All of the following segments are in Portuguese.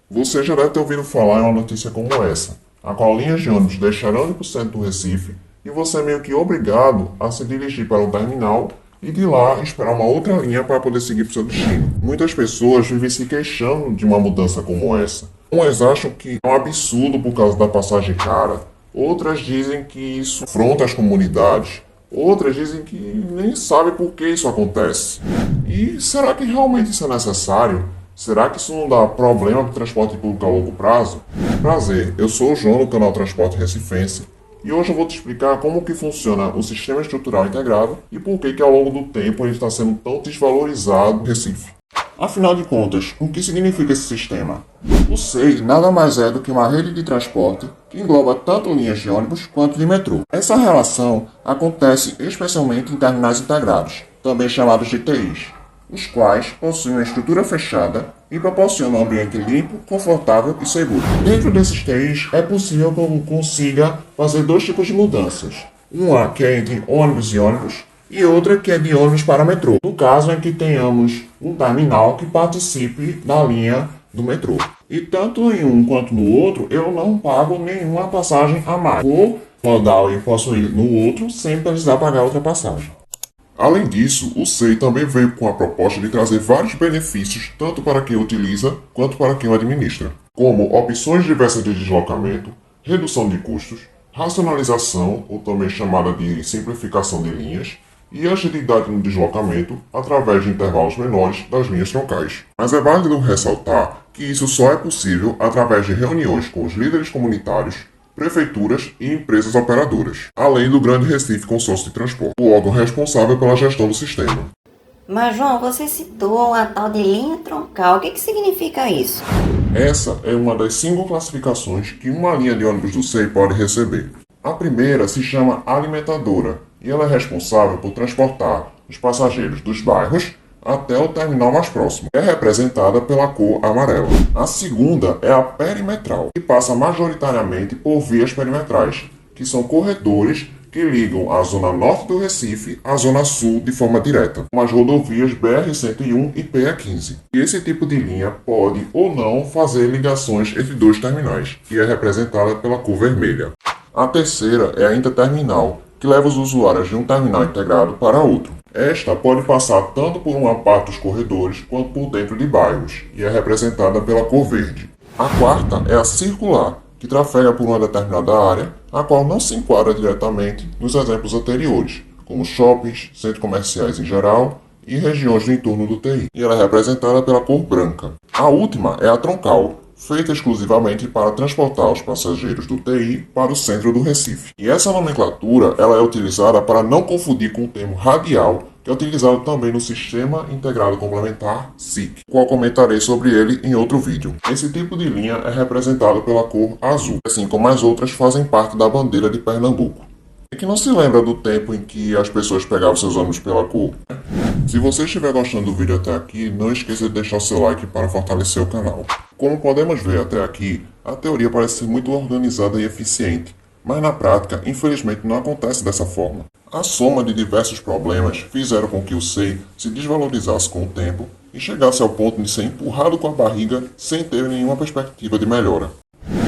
Você já deve ter ouvido falar em uma notícia como essa, a qual linhas de ônibus deixarão de centro do Recife e você é meio que obrigado a se dirigir para o terminal e de lá esperar uma outra linha para poder seguir para o seu destino. Muitas pessoas vivem se queixando de uma mudança como essa. Umas acham que é um absurdo por causa da passagem cara, outras dizem que isso afronta as comunidades, outras dizem que nem sabem por que isso acontece. E será que realmente isso é necessário? Será que isso não dá problema para o transporte público a longo prazo? Prazer, eu sou o João do canal Transporte Recifense e hoje eu vou te explicar como que funciona o Sistema Estrutural Integrado e por que ao longo do tempo ele está sendo tão desvalorizado no Recife. Afinal de contas, o que significa esse sistema? O SEI nada mais é do que uma rede de transporte que engloba tanto linhas de ônibus quanto de metrô. Essa relação acontece especialmente em terminais integrados, também chamados de TIs, os quais possuem uma estrutura fechada e proporcionam um ambiente limpo, confortável e seguro. Dentro desses TIs é possível que eu consiga fazer dois tipos de mudanças. Uma que é entre ônibus e ônibus e outra que é de ônibus para metrô. No caso em que tenhamos um terminal que participe da linha do metrô. E tanto em um quanto no outro eu não pago nenhuma passagem a mais. Vou modal e posso ir no outro sem precisar pagar outra passagem. Além disso, o SEI também veio com a proposta de trazer vários benefícios tanto para quem utiliza quanto para quem o administra, como opções diversas de deslocamento, redução de custos, racionalização, ou também chamada de simplificação de linhas, e agilidade no deslocamento através de intervalos menores das linhas troncais. Mas é válido ressaltar que isso só é possível através de reuniões com os líderes comunitários, prefeituras e empresas operadoras, além do Grande Recife Consórcio de Transporte, o órgão responsável pela gestão do sistema. Mas, João, você citou a tal de linha troncal. O que significa isso? Essa é uma das 5 classificações que uma linha de ônibus do SEI pode receber. A primeira se chama alimentadora e ela é responsável por transportar os passageiros dos bairros até o terminal mais próximo. É representada pela cor amarela. A segunda é a perimetral, que passa majoritariamente por vias perimetrais, que são corredores que ligam a zona norte do Recife à zona sul de forma direta, como as rodovias BR-101 e PE15. E esse tipo de linha pode ou não fazer ligações entre dois terminais, que é representada pela cor vermelha. A terceira é a interterminal, que leva os usuários de um terminal integrado para outro. Esta pode passar tanto por uma parte dos corredores quanto por dentro de bairros, e é representada pela cor verde. A quarta é a circular, que trafega por uma determinada área, a qual não se enquadra diretamente nos exemplos anteriores, como shoppings, centros comerciais em geral e regiões do entorno do TI, e ela é representada pela cor branca. A última é a troncal, feita exclusivamente para transportar os passageiros do TI para o centro do Recife. E essa nomenclatura ela é utilizada para não confundir com o termo radial, que é utilizado também no Sistema Integrado Complementar, SIC, qual comentarei sobre ele em outro vídeo. Esse tipo de linha é representado pela cor azul, assim como as outras fazem parte da bandeira de Pernambuco. E que não se lembra do tempo em que as pessoas pegavam seus ônibus pela cor. Se você estiver gostando do vídeo até aqui, não esqueça de deixar o seu like para fortalecer o canal. Como podemos ver até aqui, a teoria parece ser muito organizada e eficiente, mas na prática, infelizmente, não acontece dessa forma. A soma de diversos problemas fizeram com que o SEI se desvalorizasse com o tempo e chegasse ao ponto de ser empurrado com a barriga sem ter nenhuma perspectiva de melhora.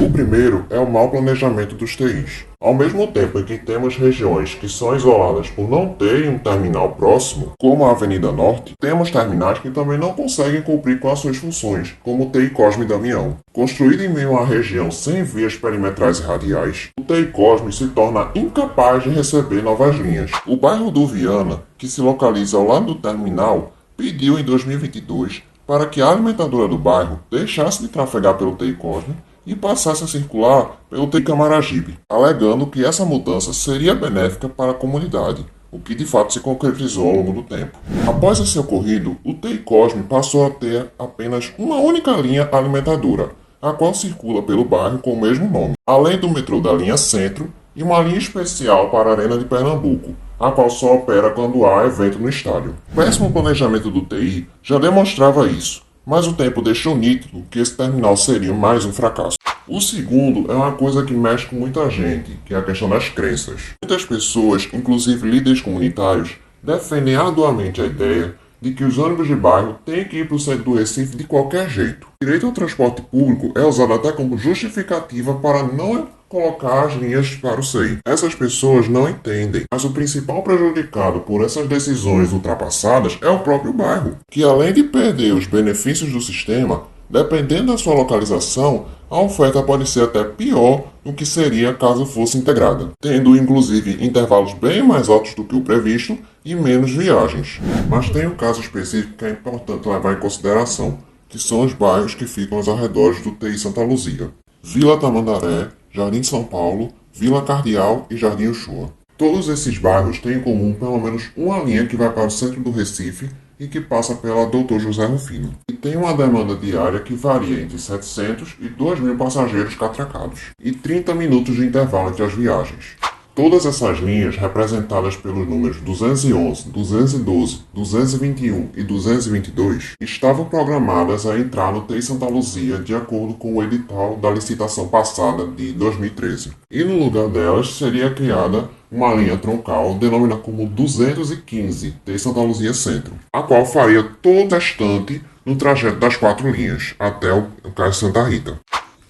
O primeiro é o mau planejamento dos TIs. Ao mesmo tempo em que temos regiões que são isoladas por não terem um terminal próximo, como a Avenida Norte, temos terminais que também não conseguem cumprir com as suas funções, como o TI Cosme e Damião. Construído em meio a uma região sem vias perimetrais e radiais, o TI Cosme se torna incapaz de receber novas linhas. O bairro do Viana, que se localiza ao lado do terminal, pediu em 2022 para que a alimentadora do bairro deixasse de trafegar pelo TI Cosme e passasse a circular pelo TI Camaragibe, alegando que essa mudança seria benéfica para a comunidade, o que de fato se concretizou ao longo do tempo. Após esse ocorrido, o TI Cosme passou a ter apenas uma única linha alimentadora, a qual circula pelo bairro com o mesmo nome, além do metrô da linha Centro e uma linha especial para a Arena de Pernambuco, a qual só opera quando há evento no estádio. O péssimo planejamento do TI já demonstrava isso, mas o tempo deixou nítido que esse terminal seria mais um fracasso. O segundo é uma coisa que mexe com muita gente, que é a questão das crenças. Muitas pessoas, inclusive líderes comunitários, defendem arduamente a ideia de que os ônibus de bairro têm que ir para o centro do Recife de qualquer jeito. O direito ao transporte público é usado até como justificativa para não colocar as linhas para o SEI. Essas pessoas não entendem, mas o principal prejudicado por essas decisões ultrapassadas é o próprio bairro, que além de perder os benefícios do sistema, dependendo da sua localização, a oferta pode ser até pior do que seria caso fosse integrada, tendo inclusive intervalos bem mais altos do que o previsto e menos viagens. Mas tem um caso específico que é importante levar em consideração, que são os bairros que ficam aos arredores do TI Santa Luzia: Vila Tamandaré, Jardim São Paulo, Vila Cardeal e Jardim Uchoa. Todos esses bairros têm em comum pelo menos uma linha que vai para o centro do Recife e que passa pela Dr. José Rufino, e tem uma demanda diária que varia entre 700 e 2.000 passageiros catracados, e 30 minutos de intervalo entre as viagens. Todas essas linhas, representadas pelos números 211, 212, 221 e 222, estavam programadas a entrar no TI Santa Luzia de acordo com o edital da licitação passada de 2013. E no lugar delas seria criada uma linha troncal denominada como 215 TI Santa Luzia Centro, a qual faria todo o restante no trajeto das 4 linhas até o Cais Santa Rita.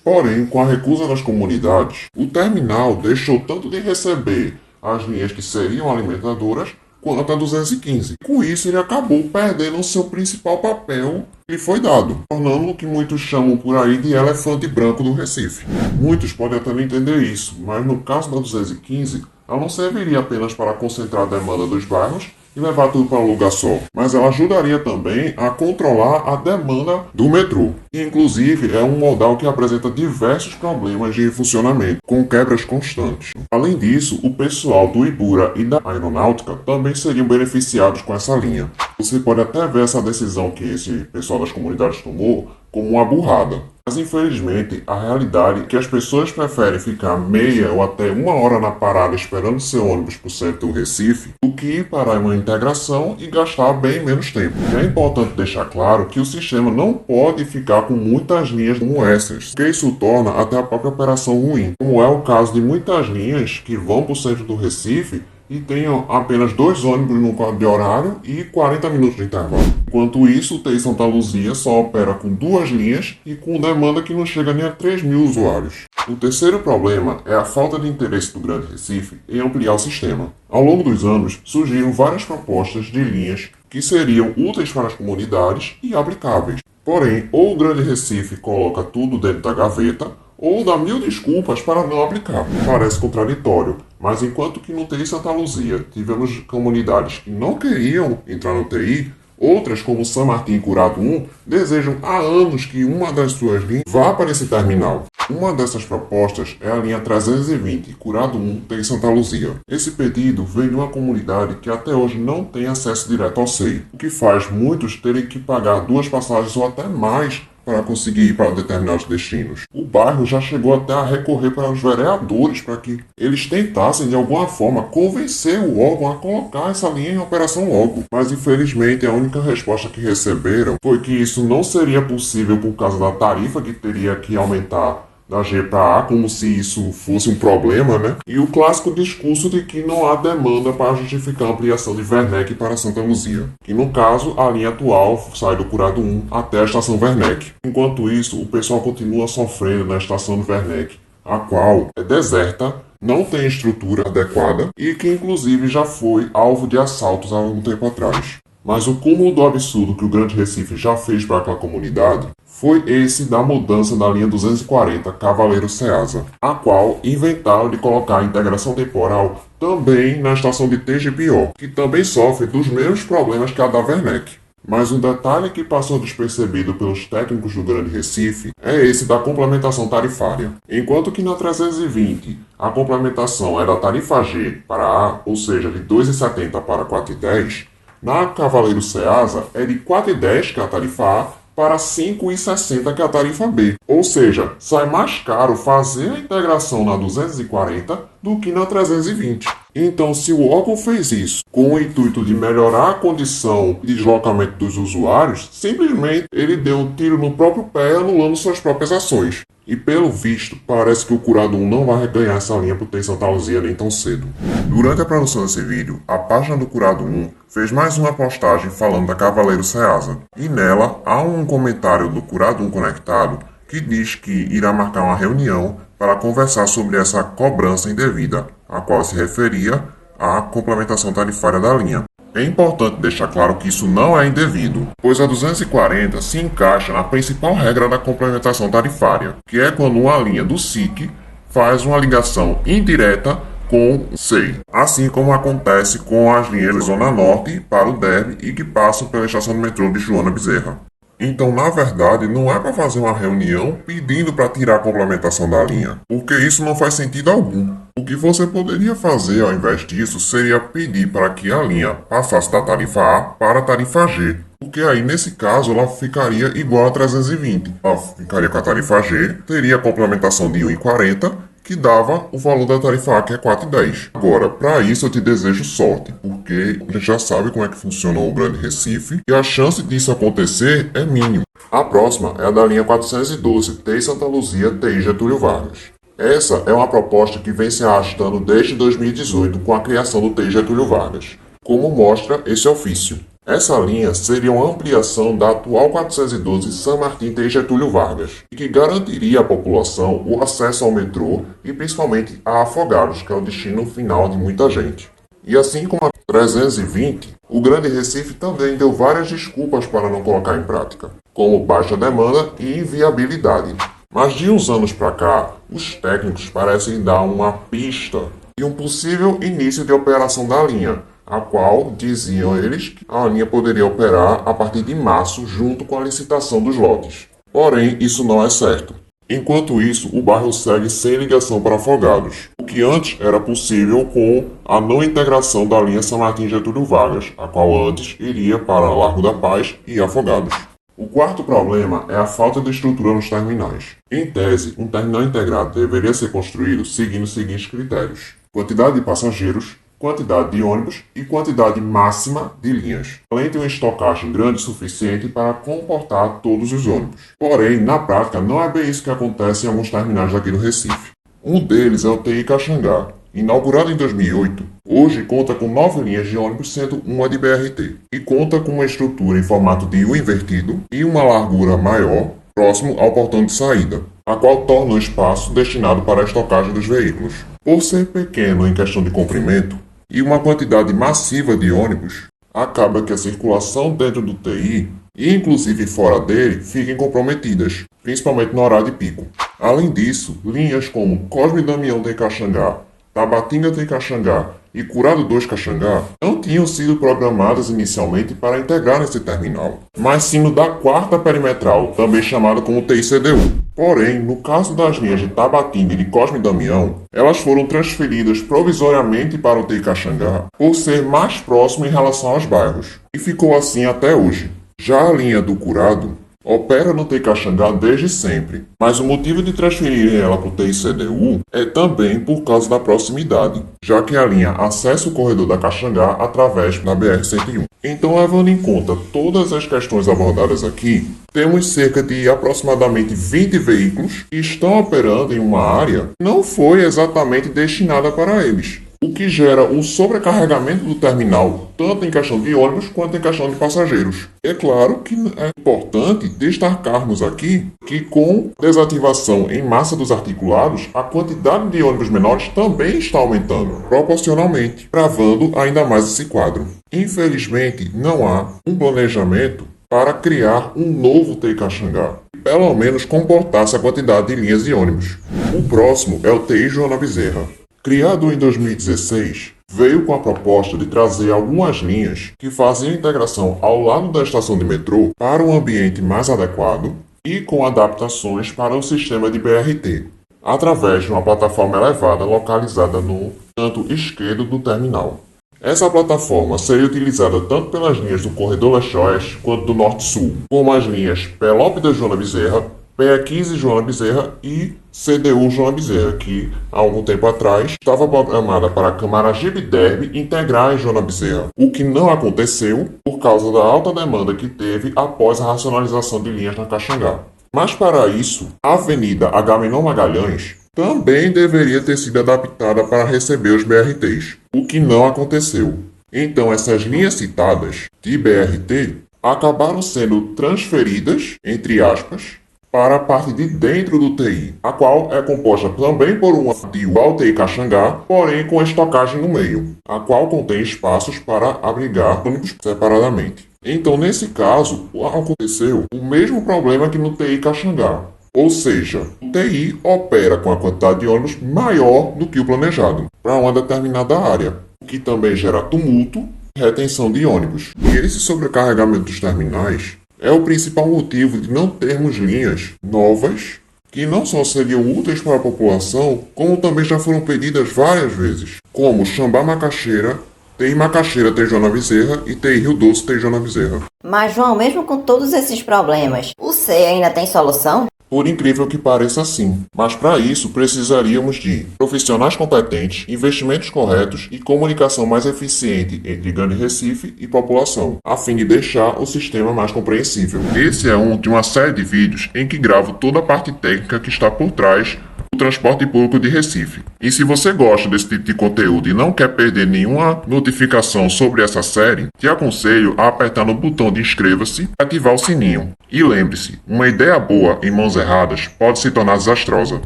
Porém, com a recusa das comunidades, o terminal deixou tanto de receber as linhas que seriam alimentadoras quanto a 215. Com isso, ele acabou perdendo o seu principal papel que lhe foi dado, tornando o que muitos chamam por aí de elefante branco do Recife. Muitos podem até não entender isso, mas no caso da 215, ela não serviria apenas para concentrar a demanda dos bairros e levar tudo para um lugar só, mas ela ajudaria também a controlar a demanda do metrô. E, inclusive, é um modal que apresenta diversos problemas de funcionamento, com quebras constantes. Além disso, o pessoal do Ibura e da Aeronáutica também seriam beneficiados com essa linha. Você pode até ver essa decisão que esse pessoal das comunidades tomou como uma burrada. Mas infelizmente, a realidade é que as pessoas preferem ficar meia ou até uma hora na parada esperando seu ônibus para o centro do Recife do que ir para uma integração e gastar bem menos tempo. E é importante deixar claro que o sistema não pode ficar com muitas linhas como essas, porque isso torna até a própria operação ruim, como é o caso de muitas linhas que vão para o centro do Recife e tenham apenas 2 ônibus no quadro de horário e 40 minutos de intervalo. Enquanto isso, o TI Santa Luzia só opera com 2 linhas e com demanda que não chega nem a 3.000 usuários. O terceiro problema é a falta de interesse do Grande Recife em ampliar o sistema. Ao longo dos anos, surgiram várias propostas de linhas que seriam úteis para as comunidades e aplicáveis. Porém, ou o Grande Recife coloca tudo dentro da gaveta, ou dá 1000 desculpas para não aplicar. Parece contraditório, mas enquanto que no TI Santa Luzia tivemos comunidades que não queriam entrar no TI, outras, como São Martim e Curado 1, desejam há anos que uma das suas linhas vá para esse terminal. Uma dessas propostas é a linha 320, Curado 1, TI Santa Luzia. Esse pedido vem de uma comunidade que até hoje não tem acesso direto ao SEI, o que faz muitos terem que pagar 2 passagens ou até mais para conseguir ir para determinados destinos. O bairro já chegou até a recorrer para os vereadores para que eles tentassem de alguma forma convencer o órgão a colocar essa linha em operação logo. Mas infelizmente a única resposta que receberam foi que isso não seria possível por causa da tarifa que teria que aumentar da G para A, como se isso fosse um problema, né? E o clássico discurso de que não há demanda para justificar a ampliação de Werneck para Santa Luzia, que no caso a linha atual sai do Curado 1 até a estação Werneck. Enquanto isso, o pessoal continua sofrendo na estação de Werneck, a qual é deserta, não tem estrutura adequada e que inclusive já foi alvo de assaltos há algum tempo atrás. Mas o cúmulo do absurdo que o Grande Recife já fez para aquela comunidade foi esse da mudança da linha 240 Cavaleiro Ceasa, a qual inventaram de colocar a integração temporal também na estação de TGPO, que também sofre dos mesmos problemas que a da Werneck. Mas um detalhe que passou despercebido pelos técnicos do Grande Recife é esse da complementação tarifária. Enquanto que na 320 a complementação é da tarifa G para A, ou seja, de 2,70 para 4,10, na Cavaleiro Ceasa é de 4,10, que é a tarifa A, para 5,60, que é a tarifa B. Ou seja, sai mais caro fazer a integração na 240 do que na 320. Então, se o órgão fez isso com o intuito de melhorar a condição de deslocamento dos usuários, simplesmente ele deu um tiro no próprio pé, anulando suas próprias ações. E pelo visto, parece que o Curado 1 não vai ganhar essa linha por ter Santa Luzia nem tão cedo. Durante a produção desse vídeo, a página do Curado 1 fez mais uma postagem falando da Cavaleiro Ceasa. E nela há um comentário do Curado 1 Conectado que diz que irá marcar uma reunião para conversar sobre essa cobrança indevida, a qual se referia à complementação tarifária da linha. É importante deixar claro que isso não é indevido, pois a 240 se encaixa na principal regra da complementação tarifária, que é quando uma linha do SIC faz uma ligação indireta com o SEI, assim como acontece com as linhas de Zona Norte para o DEB e que passam pela estação de metrô de Joana Bezerra. Então, na verdade, não é para fazer uma reunião pedindo para tirar a complementação da linha, porque isso não faz sentido algum. O que você poderia fazer ao invés disso seria pedir para que a linha passasse da tarifa A para a tarifa G, porque aí nesse caso ela ficaria igual a 320. Ela ficaria com a tarifa G, teria a complementação de 1,40, que dava o valor da tarifa A, que é 4,10. Agora, para isso eu te desejo sorte, porque a gente já sabe como é que funciona o Grande Recife e a chance disso acontecer é mínima. A próxima é a da linha 412, TI Santa Luzia, TI Getúlio Vargas. Essa é uma proposta que vem se arrastando desde 2018 com a criação do TI Getúlio Vargas, como mostra esse ofício. Essa linha seria uma ampliação da atual 412 San Martín TI Getúlio Vargas, e que garantiria à população o acesso ao metrô e principalmente a Afogados, que é o destino final de muita gente. E assim como a 320, o Grande Recife também deu várias desculpas para não colocar em prática, como baixa demanda e inviabilidade. Mas de uns anos para cá, os técnicos parecem dar uma pista de um possível início de operação da linha, a qual diziam eles que a linha poderia operar a partir de março junto com a licitação dos lotes. Porém, isso não é certo. Enquanto isso, o bairro segue sem ligação para Afogados, o que antes era possível com a não integração da linha São Martin Getúlio Vargas, a qual antes iria para Largo da Paz e Afogados. O quarto problema é a falta de estrutura nos terminais. Em tese, um terminal integrado deveria ser construído seguindo os seguintes critérios: quantidade de passageiros, quantidade de ônibus e quantidade máxima de linhas, além de uma estocagem grande o suficiente para comportar todos os ônibus. Porém, na prática, não é bem isso que acontece em alguns terminais aqui do Recife. Um deles é o TI Caxangá, inaugurado em 2008, hoje conta com 9 linhas de ônibus, sendo uma de BRT, e conta com uma estrutura em formato de U invertido e uma largura maior, próximo ao portão de saída, a qual torna o espaço destinado para a estocagem dos veículos. Por ser pequeno em questão de comprimento, e uma quantidade massiva de ônibus, acaba que a circulação dentro do TI, e inclusive fora dele, fiquem comprometidas, principalmente no horário de pico. Além disso, linhas como Cosme Damião de Caxangá, Tabatinga de Caxangá e Curado 2 Caxangá não tinham sido programadas inicialmente para integrar nesse terminal, mas sim no da quarta perimetral, também chamada como TI-CDU. Porém, no caso das linhas de Tabatinga e de Cosme Damião, elas foram transferidas provisoriamente para o TI Caxangá por ser mais próximo em relação aos bairros, e ficou assim até hoje. Já a linha do Curado opera no TI Caxangá desde sempre, mas o motivo de transferir ela para o TI-CDU é também por causa da proximidade, já que a linha acessa o corredor da Caxangá através da BR-101. Então, levando em conta todas as questões abordadas aqui, temos cerca de aproximadamente 20 veículos que estão operando em uma área que não foi exatamente destinada para eles, o que gera um sobrecarregamento do terminal, tanto em questão de ônibus quanto em questão de passageiros. É claro que é importante destacarmos aqui que com desativação em massa dos articulados, a quantidade de ônibus menores também está aumentando, proporcionalmente, travando ainda mais esse quadro. Infelizmente, não há um planejamento para criar um novo TI Caxangá, que pelo menos comportasse a quantidade de linhas de ônibus. O próximo é o TI Joana Bezerra. Criado em 2016, veio com a proposta de trazer algumas linhas que faziam integração ao lado da estação de metrô para um ambiente mais adequado e com adaptações para o sistema de BRT, através de uma plataforma elevada localizada no canto esquerdo do terminal. Essa plataforma seria utilizada tanto pelas linhas do Corredor Leste-Oeste quanto do Norte-Sul, como as linhas Pelópida Joana Bezerra, PE15 Joana Bezerra e CDU Joana Bezerra, que há algum tempo atrás estava programada para a Camaragibe Derby integrar em Joana Bezerra, o que não aconteceu por causa da alta demanda que teve após a racionalização de linhas na Caxangá. Mas para isso, a Avenida Agamenon Magalhães também deveria ter sido adaptada para receber os BRTs, o que não aconteceu. Então essas linhas citadas de BRT acabaram sendo transferidas, entre aspas, para a parte de dentro do TI, a qual é composta também por uma igual TI Caxangá, porém com estocagem no meio, a qual contém espaços para abrigar ônibus separadamente. Então, nesse caso, aconteceu o mesmo problema que no TI Caxangá, ou seja, o TI opera com a quantidade de ônibus maior do que o planejado para uma determinada área, o que também gera tumulto e retenção de ônibus. E esse sobrecarregamento dos terminais é o principal motivo de não termos linhas novas que não só seriam úteis para a população, como também já foram pedidas várias vezes, como Xambá Macaxeira, TI Macaxeira tem Joana Bezerra e TI Rio Doce tem Joana Bezerra. Mas, João, mesmo com todos esses problemas, o C ainda tem solução? Por incrível que pareça, sim. Mas para isso precisaríamos de profissionais competentes, investimentos corretos e comunicação mais eficiente entre Grande Recife e população, a fim de deixar o sistema mais compreensível. Esse é um de uma série de vídeos em que gravo toda a parte técnica que está por trás do transporte público de Recife. E se você gosta desse tipo de conteúdo e não quer perder nenhuma notificação sobre essa série, te aconselho a apertar no botão de inscreva-se e ativar o sininho. E lembre-se, uma ideia boa em mãos erradas pode se tornar desastrosa.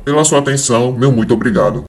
Pela sua atenção, meu muito obrigado.